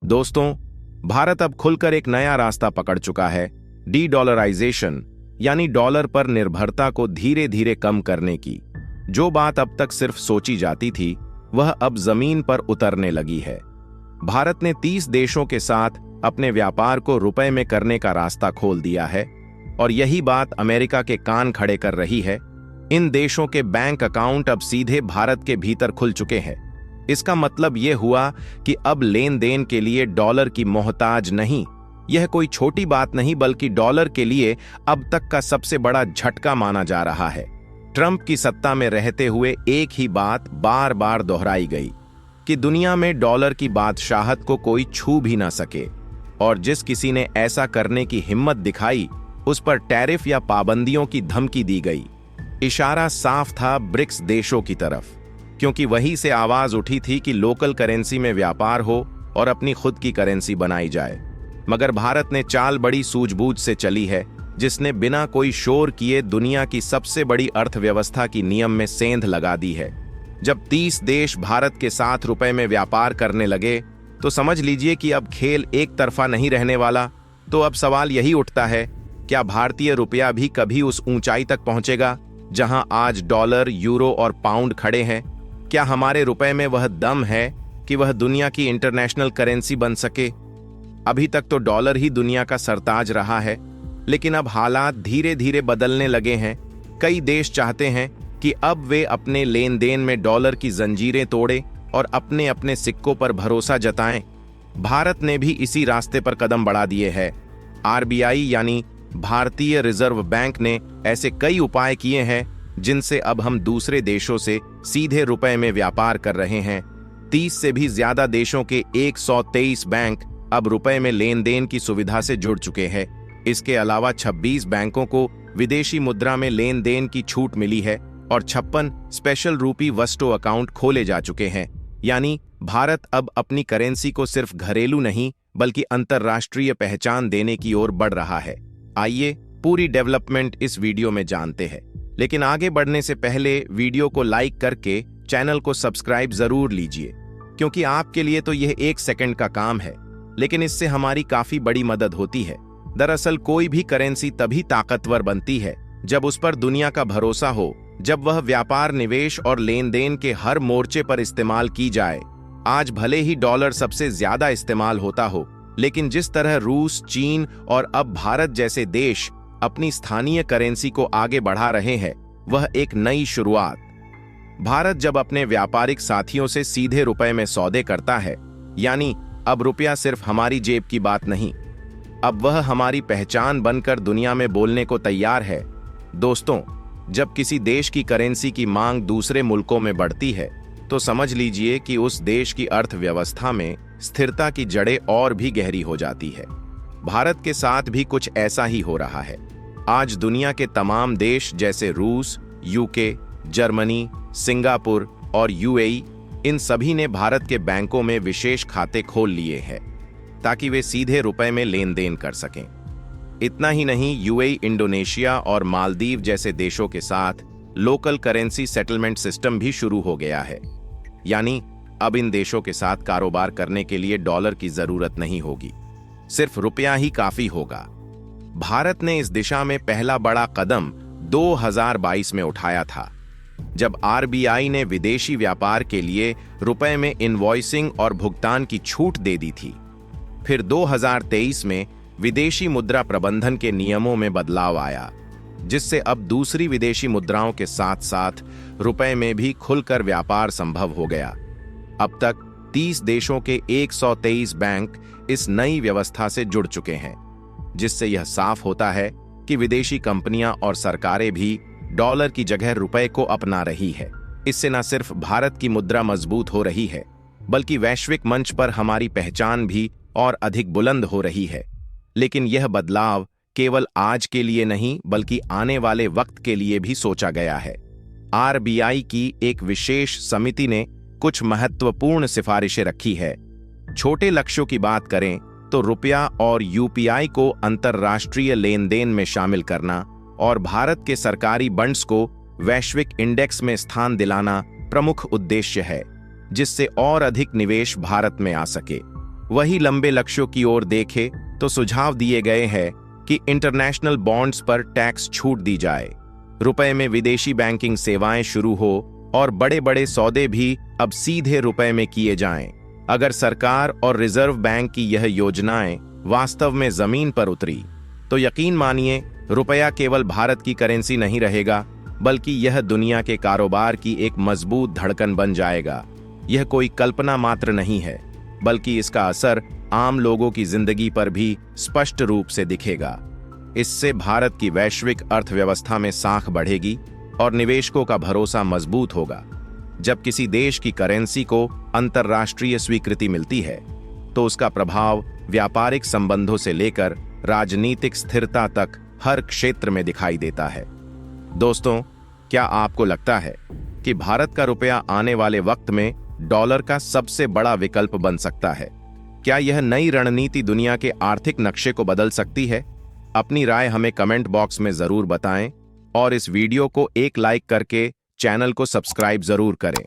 दोस्तों, भारत अब खुलकर एक नया रास्ता पकड़ चुका है, डी-डॉलराइजेशन यानी डॉलर पर निर्भरता को धीरे धीरे कम करने की। जो बात अब तक सिर्फ सोची जाती थी, वह अब जमीन पर उतरने लगी है। भारत ने 30 देशों के साथ अपने व्यापार को रुपए में करने का रास्ता खोल दिया है और यही बात अमेरिका के कान खड़े कर रही है। इन देशों के बैंक अकाउंट अब सीधे भारत के भीतर खुल चुके हैं। इसका मतलब यह हुआ कि अब लेन देन के लिए डॉलर की मोहताज नहीं। यह कोई छोटी बात नहीं, बल्कि डॉलर के लिए अब तक का सबसे बड़ा झटका माना जा रहा है। ट्रंप की सत्ता में रहते हुए एक ही बात बार बार दोहराई गई कि दुनिया में डॉलर की बादशाहत को कोई छू भी ना सके, और जिस किसी ने ऐसा करने की हिम्मत दिखाई उस पर टैरिफ या पाबंदियों की धमकी दी गई। इशारा साफ था ब्रिक्स देशों की तरफ, क्योंकि वहीं से आवाज उठी थी कि लोकल करेंसी में व्यापार हो और अपनी खुद की करेंसी बनाई जाए। मगर भारत ने चाल बड़ी सूझबूझ से चली है, जिसने बिना कोई शोर किए दुनिया की सबसे बड़ी अर्थव्यवस्था की नियम में सेंध लगा दी है। जब 30 देश भारत के साथ रुपए में व्यापार करने लगे, तो समझ लीजिए कि अब खेल एक तरफा नहीं रहने वाला। तो अब सवाल यही उठता है, क्या भारतीय रुपया भी कभी उस ऊंचाई तक पहुंचेगा जहां आज डॉलर, यूरो और पाउंड खड़े हैं? क्या हमारे रुपए में वह दम है कि वह दुनिया की इंटरनेशनल करेंसी बन सके? अभी तक तो डॉलर ही दुनिया का सरताज रहा है, लेकिन अब हालात धीरे धीरे बदलने लगे हैं। कई देश चाहते हैं कि अब वे अपने लेन देन में डॉलर की जंजीरें तोड़ें और अपने अपने सिक्कों पर भरोसा जताएं। भारत ने भी इसी रास्ते पर कदम बढ़ा दिए हैं। आरबीआई यानी भारतीय रिजर्व बैंक ने ऐसे कई उपाय किए हैं जिनसे अब हम दूसरे देशों से सीधे रुपए में व्यापार कर रहे हैं। 30 से भी ज्यादा देशों के 123 बैंक अब रुपए में लेन देन की सुविधा से जुड़ चुके हैं। इसके अलावा 26 बैंकों को विदेशी मुद्रा में लेन देन की छूट मिली है और 56 स्पेशल रूपी वस्टो अकाउंट खोले जा चुके हैं। यानी भारत अब अपनी करेंसी को सिर्फ घरेलू नहीं बल्कि अंतर्राष्ट्रीय पहचान देने की ओर बढ़ रहा है। आइए पूरी डेवलपमेंट इस वीडियो में जानते हैं, लेकिन आगे बढ़ने से पहले वीडियो को लाइक करके चैनल को सब्सक्राइब जरूर लीजिए, क्योंकि आपके लिए तो यह 1 सेकंड का काम है, लेकिन इससे हमारी काफी बड़ी मदद होती है। दरअसल कोई भी करेंसी तभी ताकतवर बनती है जब उस पर दुनिया का भरोसा हो, जब वह व्यापार, निवेश और लेन देन के हर मोर्चे पर इस्तेमाल की जाए। आज भले ही डॉलर सबसे ज्यादा इस्तेमाल होता हो, लेकिन जिस तरह रूस, चीन और अब भारत जैसे देश अपनी स्थानीय करेंसी को आगे बढ़ा रहे हैं, वह एक नई शुरुआत। भारत जब अपने व्यापारिक साथियों से सीधे रुपए में सौदे करता है, यानी अब रुपया सिर्फ हमारी जेब की बात नहीं, अब वह हमारी पहचान बनकर दुनिया में बोलने को तैयार है। दोस्तों, जब किसी देश की करेंसी की मांग दूसरे मुल्कों में बढ़ती है, तो समझ लीजिए कि उस देश की अर्थव्यवस्था में स्थिरता की जड़ें और भी गहरी हो जाती है। भारत के साथ भी कुछ ऐसा ही हो रहा है। आज दुनिया के तमाम देश जैसे रूस, यूके, जर्मनी, सिंगापुर और यूएई, इन सभी ने भारत के बैंकों में विशेष खाते खोल लिए हैं ताकि वे सीधे रुपए में लेन देन कर सकें। इतना ही नहीं, यूएई, इंडोनेशिया और मालदीव जैसे देशों के साथ लोकल करेंसी सेटलमेंट सिस्टम भी शुरू हो गया है। यानी अब इन देशों के साथ कारोबार करने के लिए डॉलर की जरूरत नहीं होगी, सिर्फ रुपया ही काफी होगा। भारत ने इस दिशा में पहला बड़ा कदम 2022 में उठाया था, जब आरबीआई ने विदेशी व्यापार के लिए रुपए में इनवॉइसिंग और भुगतान की छूट दे दी थी। फिर 2023 में विदेशी मुद्रा प्रबंधन के नियमों में बदलाव आया, जिससे अब दूसरी विदेशी मुद्राओं के साथ साथ रुपए में भी खुलकर व्यापार संभव हो गया। अब तक 30 देशों के 123 बैंक इस नई व्यवस्था से जुड़ चुके हैं, जिससे यह साफ होता है कि विदेशी कंपनियां और सरकारें भी डॉलर की जगह रुपए को अपना रही है। इससे न सिर्फ भारत की मुद्रा मजबूत हो रही है, बल्कि वैश्विक मंच पर हमारी पहचान भी और अधिक बुलंद हो रही है। लेकिन यह बदलाव केवल आज के लिए नहीं, बल्कि आने वाले वक्त के लिए भी सोचा गया है। आरबीआई की एक विशेष समिति ने कुछ महत्वपूर्ण सिफारिशें रखी है। छोटे लक्ष्यों की बात करें तो रुपया और यूपीआई को अंतर्राष्ट्रीय लेन देन में शामिल करना और भारत के सरकारी बॉन्ड्स को वैश्विक इंडेक्स में स्थान दिलाना प्रमुख उद्देश्य है, जिससे और अधिक निवेश भारत में आ सके। वही लंबे लक्ष्यों की ओर देखे तो सुझाव दिए गए हैं कि इंटरनेशनल बॉन्ड्स पर टैक्स छूट दी जाए, रुपए में विदेशी बैंकिंग सेवाएं शुरू हो और बड़े बड़े सौदे भी अब सीधे रुपए में किए जाएं। अगर सरकार और रिजर्व बैंक की यह योजनाएं वास्तव में जमीन पर उतरी तो यकीन मानिए रुपया केवल भारत की करेंसी नहीं रहेगा, बल्कि यह दुनिया के कारोबार की एक मजबूत धड़कन बन जाएगा। यह कोई कल्पना मात्र नहीं है, बल्कि इसका असर आम लोगों की जिंदगी पर भी स्पष्ट रूप से दिखेगा। इससे भारत की वैश्विक अर्थव्यवस्था में साख बढ़ेगी और निवेशकों का भरोसा मजबूत होगा। जब किसी देश की करेंसी को अंतर्राष्ट्रीय स्वीकृति मिलती है तो उसका प्रभाव व्यापारिक संबंधों से लेकर राजनीतिक स्थिरता तक हर क्षेत्र में दिखाई देता है। दोस्तों, क्या आपको लगता है कि भारत का रुपया आने वाले वक्त में डॉलर का सबसे बड़ा विकल्प बन सकता है? क्या यह नई रणनीति दुनिया के आर्थिक नक्शे को बदल सकती है? अपनी राय हमें कमेंट बॉक्स में जरूर बताएं और इस वीडियो को एक लाइक करके चैनल को सब्सक्राइब जरूर करें।